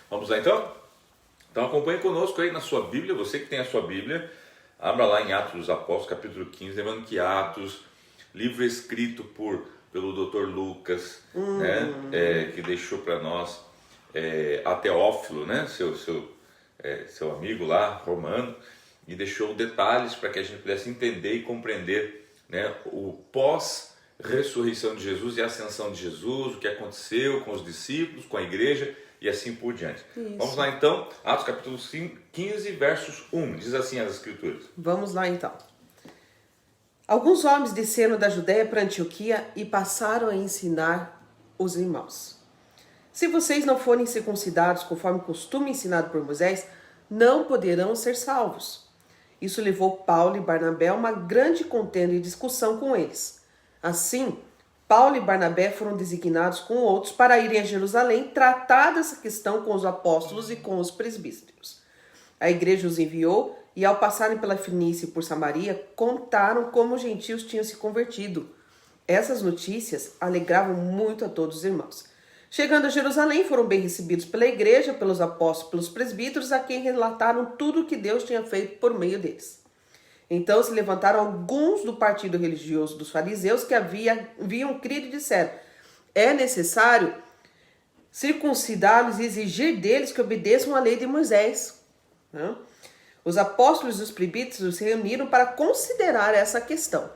Vamos lá então? Então acompanhe conosco aí na sua Bíblia, você que tem a sua Bíblia, abra lá em Atos dos Apóstolos, capítulo 15, lembrando que Atos, livro escrito pelo Dr. Lucas, né, que deixou para nós a Teófilo, né, seu amigo lá, romano, e deixou detalhes para que a gente pudesse entender e compreender, né, o pós-ressurreição de Jesus e a ascensão de Jesus, o que aconteceu com os discípulos, com a igreja e assim por diante. Isso. Vamos lá então, Atos capítulo 15, versos 1, diz assim as escrituras. Vamos lá então. Alguns homens desceram da Judéia para Antioquia e passaram a ensinar os irmãos. Se vocês não forem circuncidados conforme o costume ensinado por Moisés, não poderão ser salvos. Isso levou Paulo e Barnabé a uma grande contenda e discussão com eles. Assim, Paulo e Barnabé foram designados com outros para irem a Jerusalém tratar dessa questão com os apóstolos e com os presbíteros. A igreja os enviou e, ao passarem pela Fenícia e por Samaria, contaram como os gentios tinham se convertido. Essas notícias alegravam muito a todos os irmãos. Chegando a Jerusalém, foram bem recebidos pela igreja, pelos apóstolos, pelos presbíteros, a quem relataram tudo o que Deus tinha feito por meio deles. Então se levantaram alguns do partido religioso dos fariseus que haviam crido e disseram: é necessário circuncidá-los e exigir deles que obedeçam à lei de Moisés. Os apóstolos e os presbíteros se reuniram para considerar essa questão.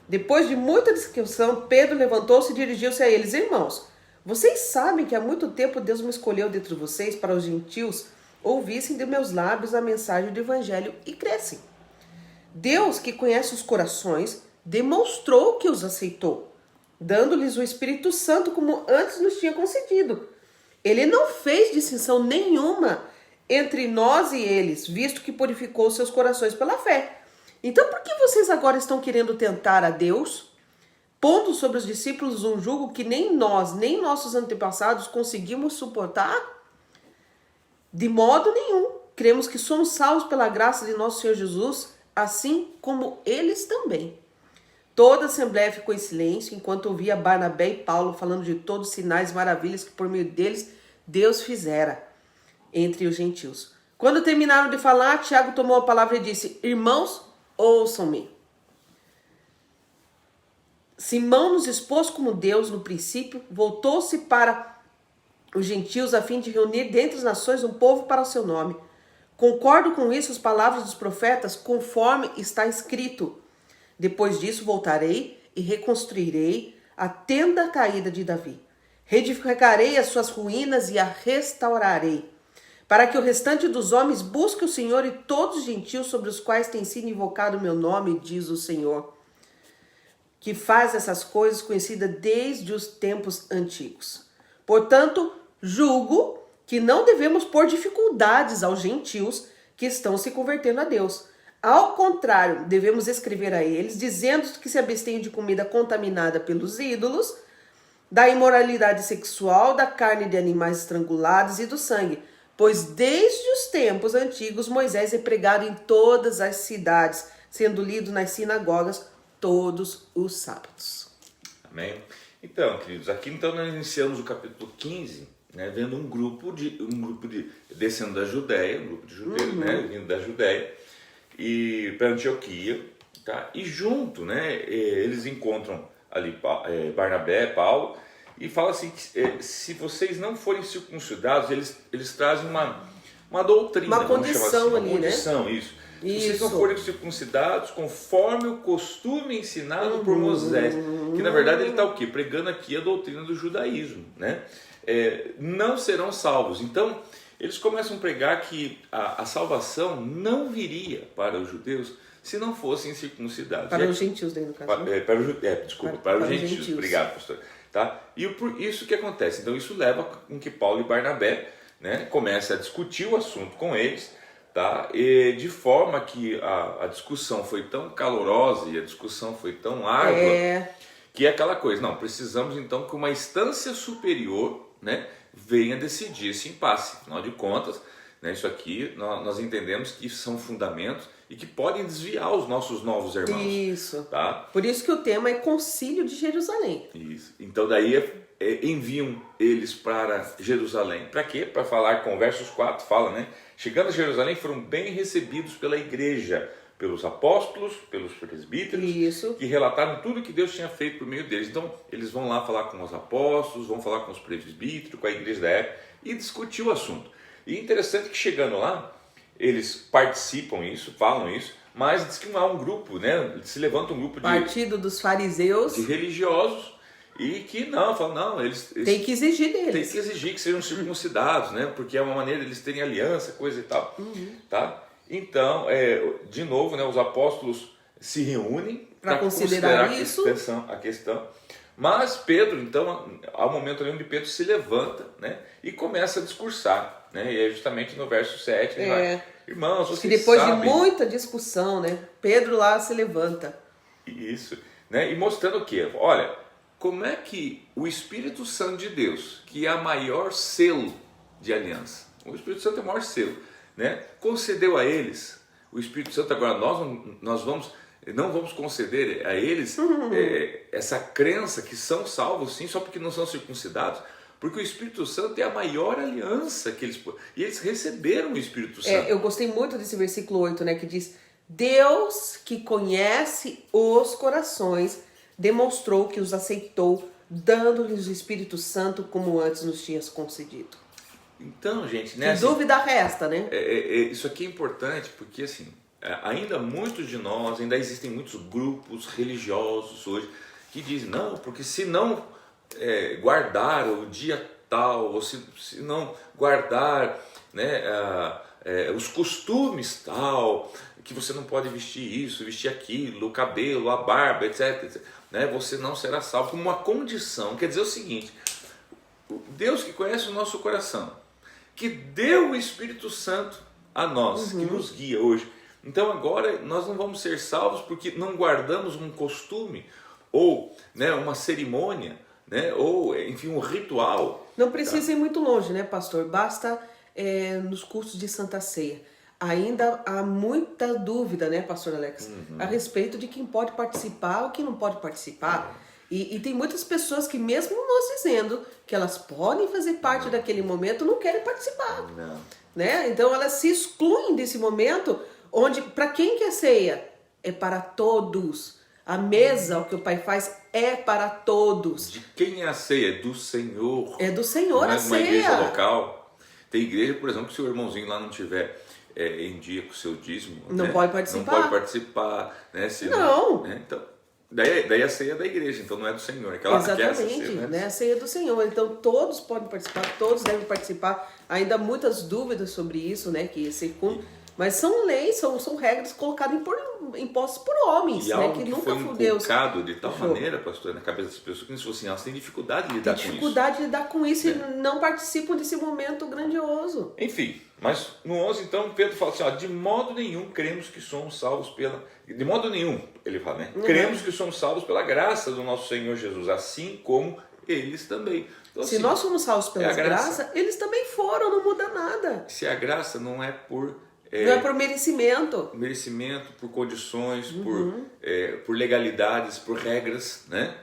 Depois de muita discussão, Pedro levantou-se e dirigiu-se a eles: irmãos, vocês sabem que há muito tempo Deus me escolheu dentre vocês para os gentios ouvissem de meus lábios a mensagem do evangelho e crescem. Deus, que conhece os corações, demonstrou que os aceitou, dando-lhes o Espírito Santo como antes nos tinha concedido. Ele não fez distinção nenhuma entre nós e eles, visto que purificou seus corações pela fé. Então por que vocês agora estão querendo tentar a Deus, pondo sobre os discípulos um jugo que nem nós, nem nossos antepassados conseguimos suportar? De modo nenhum. Cremos que somos salvos pela graça de nosso Senhor Jesus, assim como eles também. Toda a assembleia ficou em silêncio enquanto ouvia Barnabé e Paulo falando de todos os sinais e maravilhas que por meio deles Deus fizera entre os gentios. Quando terminaram de falar, Tiago tomou a palavra e disse: irmãos, ouçam-me. Simão nos expôs como Deus no princípio, voltou-se para os gentios a fim de reunir dentre as nações um povo para o seu nome. Concordo com isso as palavras dos profetas, conforme está escrito. Depois disso voltarei e reconstruirei a tenda caída de Davi. Reedificarei as suas ruínas e a restaurarei, para que o restante dos homens busque o Senhor e todos os gentios sobre os quais tem sido invocado o meu nome, diz o Senhor, que faz essas coisas conhecidas desde os tempos antigos. Portanto, julgo que não devemos pôr dificuldades aos gentios que estão se convertendo a Deus. Ao contrário, devemos escrever a eles, dizendo que se abstenham de comida contaminada pelos ídolos, da imoralidade sexual, da carne de animais estrangulados e do sangue, pois desde os tempos antigos Moisés é pregado em todas as cidades, sendo lido nas sinagogas todos os sábados. Amém? Então, queridos, aqui então nós iniciamos o capítulo 15, né, vendo um grupo de descendo da Judéia, um grupo de judeus, né, vindo da Judéia e para Antioquia, tá? E junto, né, eles encontram ali Barnabé, Paulo, e fala assim que se vocês não forem circuncidados, eles trazem uma doutrina, uma condição assim, ali, uma condição, né? isso. Se vocês não forem circuncidados conforme o costume ensinado por Moisés, que na verdade ele está o quê? Pregando aqui a doutrina do judaísmo, né? Não serão salvos. Então eles começam a pregar que a salvação não viria para os judeus se não fossem circuncidados. Para os gentios, daí no caso. Para os gentios. Obrigado, pastor. Tá? E por isso que acontece. Então isso leva com que Paulo e Barnabé, né, comecem a discutir o assunto com eles, tá? E de forma que a discussão foi tão calorosa e a discussão foi tão árdua, que é aquela coisa, não, precisamos então que uma instância superior, né, venha decidir esse impasse. Afinal de contas, né, isso aqui nós entendemos que são fundamentos e que podem desviar os nossos novos irmãos. Isso. Tá? Por isso que o tema é Concílio de Jerusalém. Isso. Então daí enviam eles para Jerusalém. Para quê? Para falar, com versos 4 fala, né? Chegando a Jerusalém, foram bem recebidos pela igreja, pelos apóstolos, pelos presbíteros, Isso. que relataram tudo que Deus tinha feito por meio deles. Então, eles vão lá falar com os apóstolos, vão falar com os presbíteros, com a igreja da época, e discutir o assunto. E interessante que chegando lá, eles participam isso, falam isso, mas diz que não há um grupo, né? Se levanta um grupo Partido dos fariseus. de religiosos e que não, falam, não, eles Tem que exigir deles. tem que exigir que sejam circuncidados, né? Porque é uma maneira deles terem aliança, coisa e tal, tá? Então, de novo, né? Os apóstolos se reúnem para considerar isso, a questão. Mas Pedro, então, há um momento ali onde Pedro se levanta, né? E começa a discursar, né? E é justamente no verso 7, ele vai, irmãos, vocês depois sabem... de muita discussão, né? Pedro lá se levanta. Isso, né? E mostrando o quê? Olha, como é que o Espírito Santo de Deus, que é o maior selo de aliança, o Espírito Santo é o maior selo, né? Concedeu a eles, o Espírito Santo agora, nós não vamos conceder a eles essa crença que são salvos sim, só porque não são circuncidados, porque o Espírito Santo é a maior aliança que e eles receberam o Espírito Santo. Eu gostei muito desse versículo 8, né, que diz: Deus que conhece os corações demonstrou que os aceitou, dando-lhes o Espírito Santo como antes nos tinhas concedido. Então, gente, né? Que dúvida resta, né? Isso aqui é importante porque, assim, ainda muitos de nós, ainda existem muitos grupos religiosos hoje que dizem, não, porque se não guardar o dia tal, ou se não guardar, né, os costumes tal, que você não pode vestir isso, vestir aquilo, o cabelo, a barba, etc, né, você não será salvo, como uma condição. Quer dizer o seguinte, Deus que conhece o nosso coração, que deu o Espírito Santo a nós, que nos guia hoje. Então agora nós não vamos ser salvos porque não guardamos um costume ou, né, uma cerimônia, né, ou enfim um ritual. Não precisa ir muito longe, né, pastor? Basta nos cultos de Santa Ceia. Ainda há muita dúvida, né, pastor Alex, a respeito de quem pode participar ou quem não pode participar. E tem muitas pessoas que, mesmo nós dizendo que elas podem fazer parte daquele momento, não querem participar. Não. Né? Então elas se excluem desse momento, onde, para quem que é ceia? É para todos. A mesa, o que o Pai faz, é para todos. De quem é a ceia? É do Senhor. É do Senhor a ceia. Não é uma igreja local. Tem igreja, por exemplo, que se o irmãozinho lá não tiver em dia com o seu dízimo, não, né, pode participar. Não pode participar. Né, se não. Né, então... Daí a ceia é da igreja, então não é do Senhor. Exatamente, né? A ceia é do Senhor. Então todos podem participar, todos devem participar. Ainda há muitas dúvidas sobre isso, né? Que mas são leis, são regras colocadas impostas por homens, e né? algo Que nunca foi foi Deus. inculcado de tal maneira, pastor, na cabeça das pessoas, que assim, elas têm dificuldade de lidar com isso. Dificuldade de lidar com isso e não participam desse momento grandioso. Enfim, mas no 11 então Pedro fala assim, ó, de modo nenhum cremos que somos salvos pela... De modo nenhum, ele fala, né? Cremos que somos salvos pela graça do nosso Senhor Jesus, assim como eles também. Então, se assim, nós somos salvos pela graça, eles também foram, não muda nada. Se a graça não é por... não é por merecimento. Merecimento, por condições, por legalidades, por regras, né?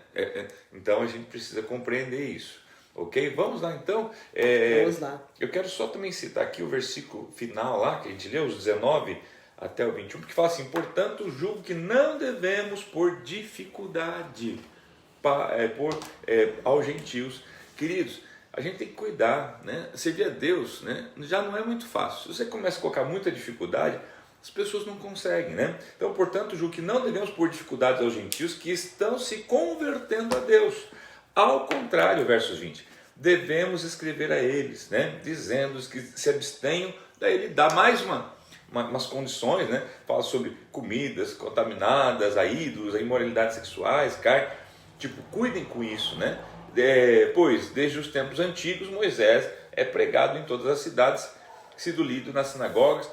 Então a gente precisa compreender isso. Ok? Vamos lá então. Vamos lá. Eu quero só também citar aqui o versículo final lá, que a gente leu, os 19 até o 21, porque fala assim, portanto julgo que não devemos por dificuldade aos gentios. Queridos, a gente tem que cuidar, né? Servir a Deus, né? Já não é muito fácil. Se você começa a colocar muita dificuldade, as pessoas não conseguem, né? Então, portanto, julgo que não devemos pôr dificuldades aos gentios que estão se convertendo a Deus. Ao contrário, versos 20, devemos escrever a eles, né? Dizendo-os que se abstenham, daí ele dá mais umas condições, né? Fala sobre comidas contaminadas, a ídolos, a imoralidades sexuais, carne. Tipo, cuidem com isso, né? Pois, desde os tempos antigos, Moisés é pregado em todas as cidades, sido lido nas sinagogas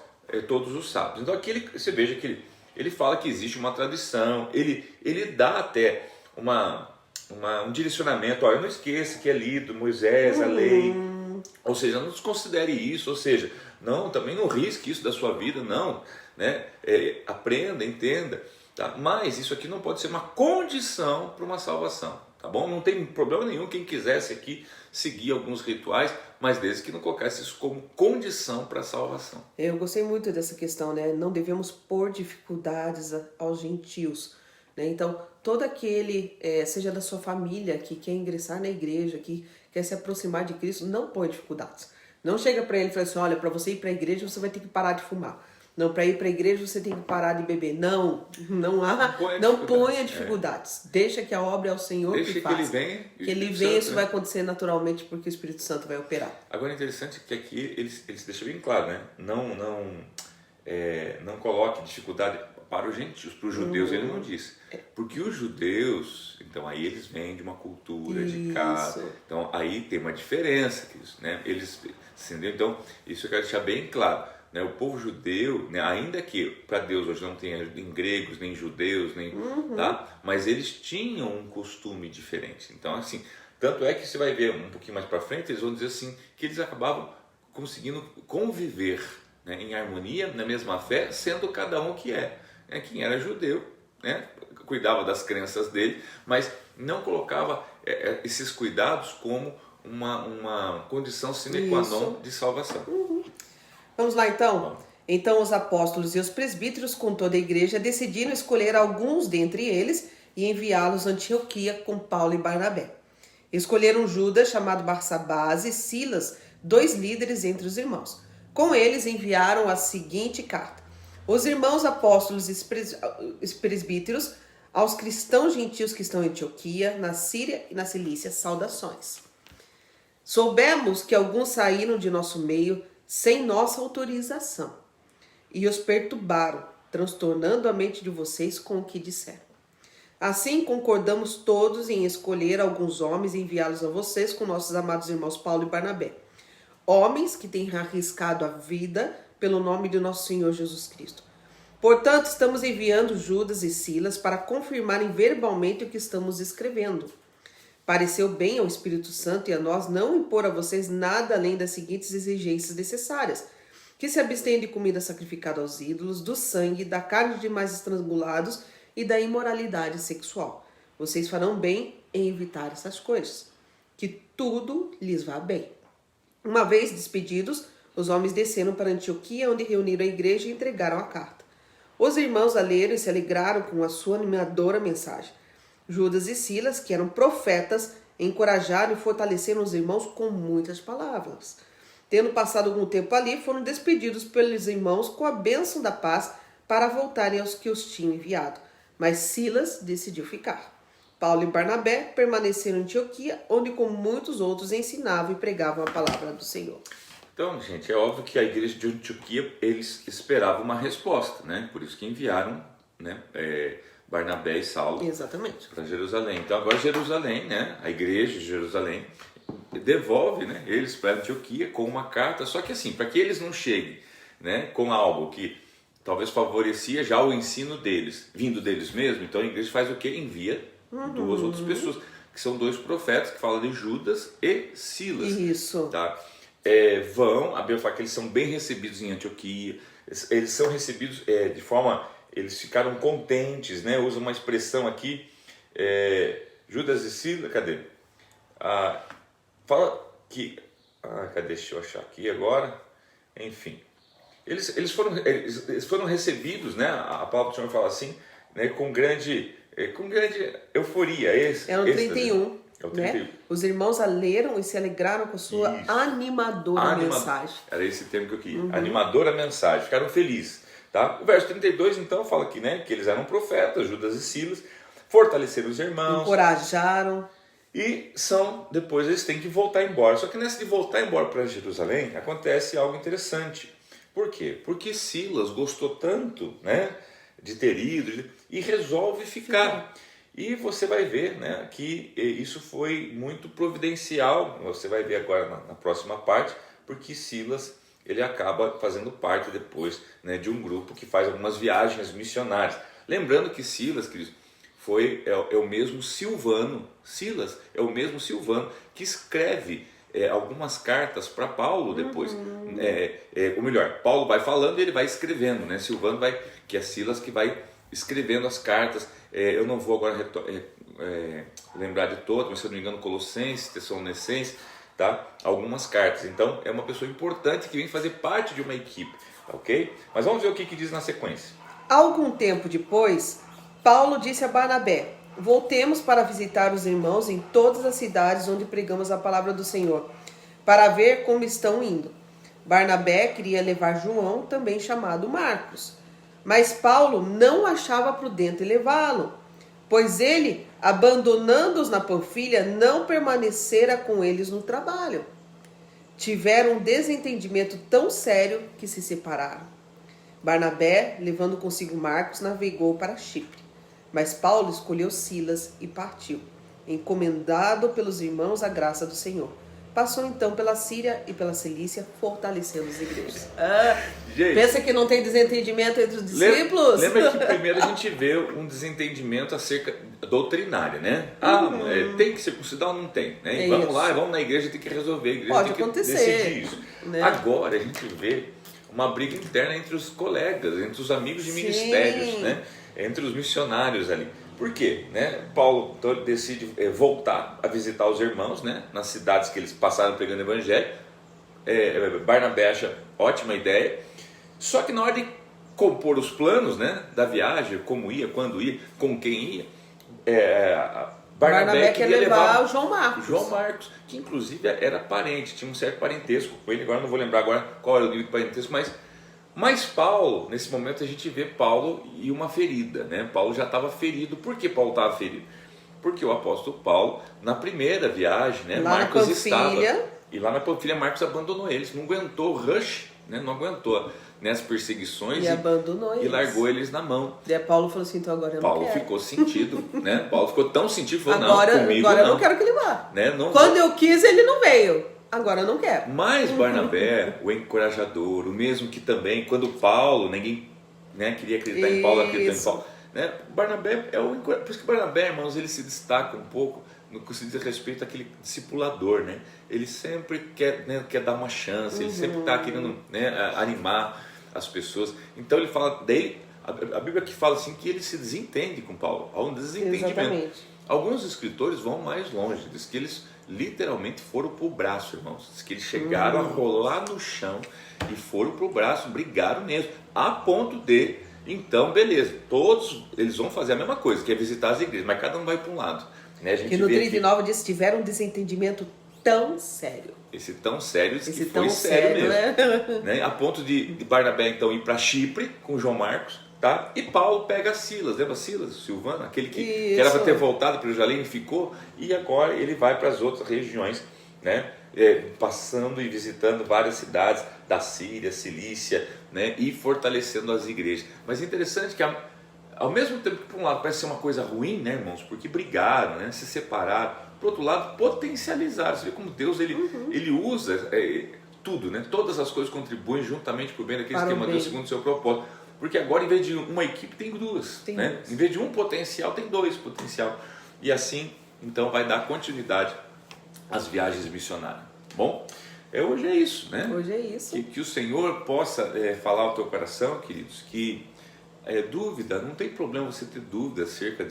todos os sábados. Então aqui você veja que ele fala que existe uma tradição, ele dá até um direcionamento, olha, não esqueça que é lido Moisés, a lei, ou seja, não desconsidere isso, ou seja, não, também não risque isso da sua vida, não, né? Aprenda, entenda, tá? Mas isso aqui não pode ser uma condição para uma salvação. tá bom? Não tem problema nenhum quem quisesse aqui seguir alguns rituais, mas desde que não colocasse isso como condição para a salvação. Eu gostei muito dessa questão, né? Não devemos pôr dificuldades aos gentios, né? Então, todo aquele, seja da sua família, que quer ingressar na igreja, que quer se aproximar de Cristo, não põe dificuldades. Não chega para ele e fala assim, olha, para você ir para a igreja, você vai ter que parar de fumar. Não, para ir para a igreja você tem que parar de beber. Não ponha dificuldades. Deixa que a obra é o Senhor que faz. Deixa que Ele venha. Que Ele venha, isso vai acontecer naturalmente porque o Espírito Santo vai operar. Agora é interessante que aqui eles deixam bem claro, né? Não coloque dificuldade para os gentios, para os judeus ele não disse. Porque os judeus, então aí eles vêm de uma cultura de casa. Então aí tem uma diferença, né? Entendeu? Então isso eu quero deixar bem claro. Né, o povo judeu, né, ainda que para Deus hoje não tenha nem gregos, nem judeus, tá? Mas eles tinham um costume diferente. Então, assim, tanto é que você vai ver um pouquinho mais para frente, eles vão dizer assim, que eles acabavam conseguindo conviver, né, em harmonia, na mesma fé, sendo cada um o que é. Né? Quem era judeu, né, cuidava das crenças dele, mas não colocava esses cuidados como uma condição sine qua non de salvação. Vamos lá então? Então os apóstolos e os presbíteros com toda a igreja decidiram escolher alguns dentre eles e enviá-los a Antioquia com Paulo e Barnabé. Escolheram Judas, chamado Barsabás, e Silas, 2 líderes entre os irmãos. Com eles enviaram a seguinte carta. Os irmãos apóstolos e presbíteros, aos cristãos gentios que estão em Antioquia, na Síria e na Cilícia, saudações. Soubemos que alguns saíram de nosso meio sem nossa autorização, e os perturbaram, transtornando a mente de vocês com o que disseram. Assim, concordamos todos em escolher alguns homens e enviá-los a vocês com nossos amados irmãos Paulo e Barnabé. Homens que têm arriscado a vida pelo nome de nosso Senhor Jesus Cristo. Portanto, estamos enviando Judas e Silas para confirmarem verbalmente o que estamos escrevendo. Pareceu bem ao Espírito Santo e a nós não impor a vocês nada além das seguintes exigências necessárias: que se abstenham de comida sacrificada aos ídolos, do sangue, da carne de animais estrangulados e da imoralidade sexual. Vocês farão bem em evitar essas coisas. Que tudo lhes vá bem. Uma vez despedidos, os homens desceram para Antioquia, onde reuniram a igreja e entregaram a carta. Os irmãos a leram e se alegraram com a sua animadora mensagem. Judas e Silas, que eram profetas, encorajaram e fortaleceram os irmãos com muitas palavras. Tendo passado algum tempo ali, foram despedidos pelos irmãos com a bênção da paz para voltarem aos que os tinham enviado. Mas Silas decidiu ficar. Paulo e Barnabé permaneceram em Antioquia, onde com muitos outros ensinavam e pregavam a palavra do Senhor. Então, gente, é óbvio que a igreja de Antioquia, eles esperavam uma resposta, né? Por isso que enviaram, né, Barnabé e Saulo para Jerusalém. Então agora Jerusalém, né, a igreja de Jerusalém, devolve, né, eles para Antioquia com uma carta, só que assim, para que eles não cheguem, né, com algo que talvez favorecia já o ensino deles, vindo deles mesmo, então a igreja faz o quê? Envia 2 outras pessoas, que são 2 profetas, que falam de Judas e Silas. Isso. Tá? A Bíblia fala que eles são bem recebidos em Antioquia, eles são recebidos de forma... Eles ficaram contentes, né? Usa uma expressão aqui, Judas e Silas, cadê? Fala que... cadê? Deixa eu achar aqui agora. Enfim, eles foram recebidos, né? A palavra do Senhor fala assim, né? Com grande euforia. É o 31. É o 31. Né? Os irmãos a leram e se alegraram com a sua animadora mensagem. Era esse termo que eu queria. Animadora mensagem. Ficaram felizes. Tá? O verso 32 então fala aqui, né, que eles eram profetas, Judas e Silas, fortaleceram os irmãos, encorajaram, e depois eles têm que voltar embora. Só que nessa de voltar embora para Jerusalém acontece algo interessante. Por quê? Porque Silas gostou tanto, né, de ter ido e resolve ficar. E você vai ver, né, que isso foi muito providencial. Você vai ver agora na próxima parte, porque Silas ele acaba fazendo parte depois, né, de um grupo que faz algumas viagens missionárias. Lembrando que Silas, queridos, é o mesmo Silvano. Silas é o mesmo Silvano que escreve algumas cartas para Paulo depois. Ou melhor, Paulo vai falando e ele vai escrevendo, né? Silvano que é Silas que vai escrevendo as cartas. Eu não vou agora lembrar de todas, mas se eu não me engano, Colossenses, Tessalonicenses, tá? Algumas cartas. Então é uma pessoa importante que vem fazer parte de uma equipe, ok? Mas vamos ver o que diz na sequência. Algum tempo depois, Paulo disse a Barnabé: voltemos para visitar os irmãos em todas as cidades onde pregamos a palavra do Senhor, para ver como estão indo. Barnabé queria levar João, também chamado Marcos, mas Paulo não achava prudente levá-lo, pois ele, abandonando-os na Panfilha, não permanecera com eles no trabalho. Tiveram um desentendimento tão sério que se separaram. Barnabé, levando consigo Marcos, navegou para Chipre, mas Paulo escolheu Silas e partiu, encomendado pelos irmãos à graça do Senhor. Passou então pela Síria e pela Cilícia, fortalecendo as igrejas. Gente, pensa que não tem desentendimento entre os discípulos? Lembra que primeiro a gente vê um desentendimento acerca doutrinário, né? Tem que circuncidar ou não tem? Né? E vamos lá, vamos na igreja, tem que resolver. A igreja Pode tem acontecer, que decidir isso. Né? Agora a gente vê uma briga interna entre os colegas, entre os amigos de ministérios, né? Entre os missionários ali. Por quê? Né? Paulo decide voltar a visitar os irmãos, né? Nas cidades que eles passaram pregando o evangelho. Barnabé acha ótima ideia. Só que na hora de compor os planos, né, da viagem, como ia, quando ia, com quem ia, Barnabé queria levar o João Marcos. João Marcos, que inclusive era parente, tinha um certo parentesco com ele. Agora não vou lembrar agora qual era o nível de parentesco, mas Paulo, nesse momento a gente vê Paulo e uma ferida, né? Paulo já estava ferido. Por que Paulo estava ferido? Porque o apóstolo Paulo, na primeira viagem, né, lá Marcos estava, e lá na Panfilha Marcos abandonou eles, não aguentou o rush, né? Não aguentou nessas perseguições e abandonou eles. E largou eles na mão. E Paulo falou assim: então agora eu não Paulo quero. ficou sentido, né? Paulo ficou tão sentido, falou: agora, não, comigo agora não. eu não quero que ele vá. Né? Não Quando eu quis, ele não veio. Agora eu não quero. Mas Barnabé, o encorajador, o mesmo que também, quando Paulo, ninguém, né, queria acreditar em Paulo, acreditou em Paulo. Né? Barnabé por isso que Barnabé, irmãos, ele se destaca um pouco no que se diz respeito àquele discipulador, né? Ele sempre quer dar uma chance, ele sempre está querendo, né, animar as pessoas. Então ele fala, a Bíblia que fala assim, que ele se desentende com Paulo, há um desentendimento. Exatamente. Alguns escritores vão mais longe, diz que eles literalmente foram pro braço, irmãos. Diz que eles chegaram a rolar no chão e foram pro braço, brigaram mesmo, a ponto de, então, beleza, todos eles vão fazer a mesma coisa, que é visitar as igrejas, mas cada um vai para um lado. Né? A gente que no vê 39 diz, tiveram um desentendimento tão sério. Esse tão sério, diz que tão foi sério mesmo. Né? A ponto de Barnabé, então, ir para Chipre com João Marcos, tá? E Paulo pega Silas, lembra Silas, Silvano, aquele que era para ter voltado para Jerusalém e ficou, e agora ele vai para as outras regiões, né? Passando e visitando várias cidades da Síria, Cilícia, né? E fortalecendo as igrejas. Mas é interessante que ao mesmo tempo que por um lado parece ser uma coisa ruim, né, irmãos, porque brigaram, né? Se separaram, por outro lado potencializaram. Você vê como Deus ele usa tudo, né? Todas as coisas contribuem juntamente para o bem daqueles que amam Deus segundo o seu propósito. Porque agora, em vez de uma equipe, tem duas. Né? Em vez de um potencial, tem dois potencial. E assim, então, vai dar continuidade às viagens missionárias. Bom, hoje é isso, né? Hoje é isso. Que o Senhor possa falar ao teu coração, queridos, que dúvida, não tem problema você ter dúvida acerca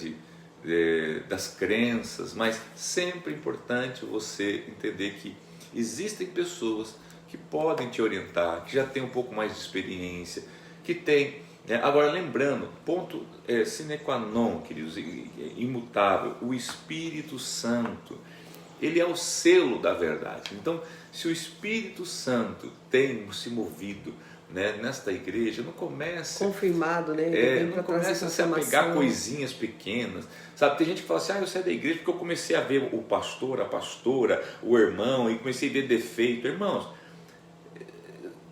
das crenças, mas sempre é importante você entender que existem pessoas que podem te orientar, que já têm um pouco mais de experiência, que tem, né? Agora lembrando, ponto sine qua non, queridos, imutável, o Espírito Santo, ele é o selo da verdade. Então, se o Espírito Santo tem se movido, né, nesta igreja, não começa confirmado, né? Não começa a se apegar coisinhas pequenas, sabe? Tem gente que fala assim: eu saí da igreja porque eu comecei a ver o pastor, a pastora, o irmão, e comecei a ver defeito. Irmãos,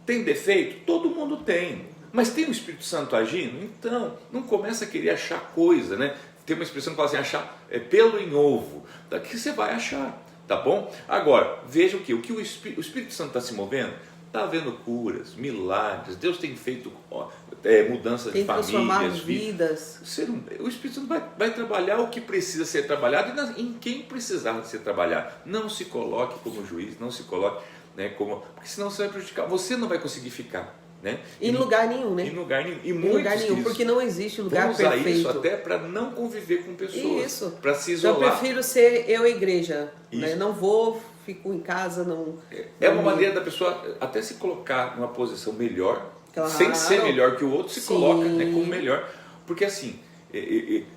tem defeito? Todo mundo tem. Mas tem o Espírito Santo agindo? Então, não começa a querer achar coisa, né? Tem uma expressão que fala assim, achar pelo em ovo. Daqui você vai achar, tá bom? Agora, veja o que o Espírito Santo está se movendo, está havendo curas, milagres, Deus tem feito mudanças de famílias, vidas. O Espírito Santo vai trabalhar o que precisa ser trabalhado e em quem precisar ser trabalhado. Não se coloque como juiz, não se coloque, né, porque senão você vai prejudicar, você não vai conseguir ficar. né? Em lugar nenhum, né? Em lugar nenhum. E Em muitos, lugar nenhum, queridos, porque não existe lugar vão usar perfeito. isso até para não conviver com pessoas, Isso. para se Então, isolar. eu prefiro ser eu e a igreja, né? Isso. Não vou, fico em casa, não... É não uma me- maneira da pessoa até se colocar numa posição melhor, Claro. sem ser melhor que o outro, se Sim. coloca, né, como melhor. Porque assim,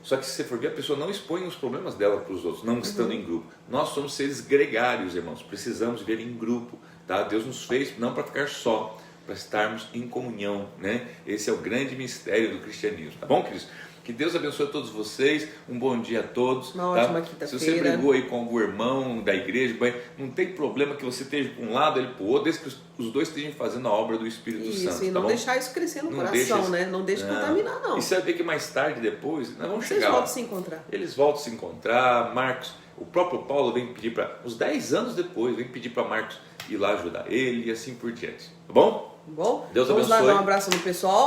só que se você for ver, a pessoa não expõe os problemas dela para os outros, não estando em grupo. Nós somos seres gregários, irmãos, precisamos viver em grupo, tá? Deus nos fez não para ficar só, para estarmos em comunhão, né? Esse é o grande mistério do cristianismo, tá bom, queridos? Que Deus abençoe a todos vocês, um bom dia a todos. Uma tá? ótima quinta-feira. Se você brigou aí com algum irmão da igreja, bem, não tem problema que você esteja para um lado, ele para o outro, desde que os dois estejam fazendo a obra do Espírito Isso, Santo. e tá não bom? deixar isso crescer no Não coração, deixa isso- né? Não deixa contaminar, não. E você vai ver que mais tarde, depois, nós vamos Vocês chegar voltam lá. a se encontrar. Eles voltam a se encontrar, Marcos, o próprio Paulo vem pedir para, uns 10 anos depois, vem pedir para Marcos ir lá ajudar ele e assim por diante. Tá bom? Bom, Deus vamos lá abençoe. dar um abraço no pessoal.